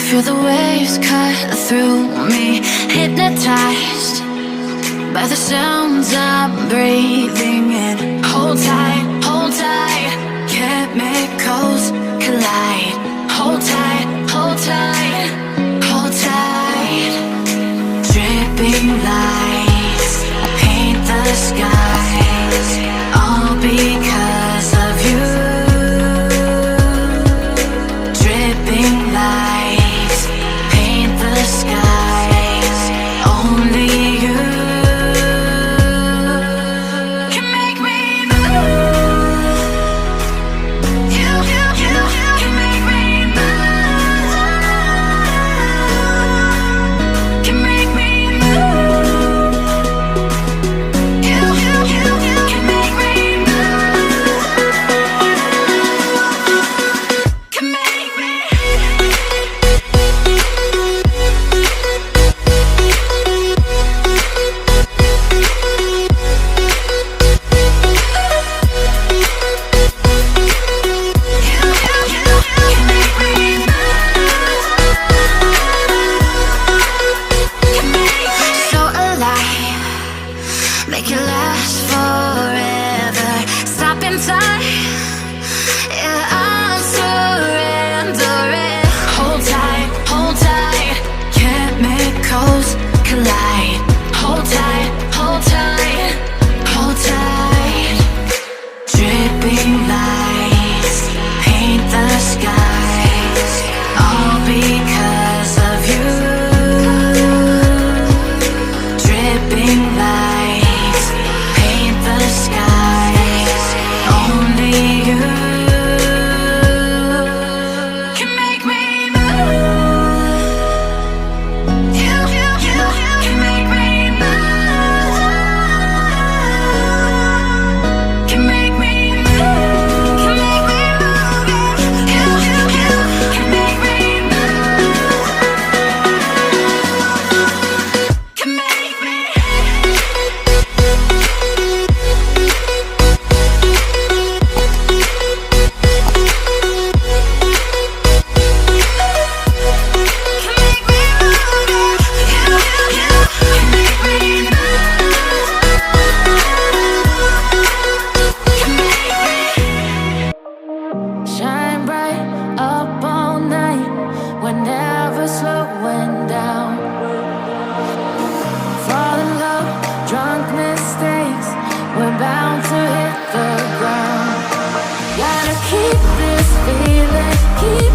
Feel the waves cut through me, hypnotized by the sounds I'm breathing in. Hold tight, chemicals collide. Hold tight, hold tight, hold tight. Dripping lights paint the skies, all because of you. Dripping lights paint the skies, only you can make me move. You can make me move. Can make me move. You can make me move. Can make me. So alive, make it last forever. Stop in time, yeah, I'm surrendering. Hold tight, chemicals collide. Hold tight, hold tight, hold tight. Dripping lights paint the skies, all because of you. Dripping lights paint the skies, only you can make me move. You can make me move. Can make me move. Can make me move. You can make me move. Can make me. Shine bright up all night, we're never slowing down. Fall in love, drunk mistakes, we're bound to hit the ground. Gotta keep this feeling, keep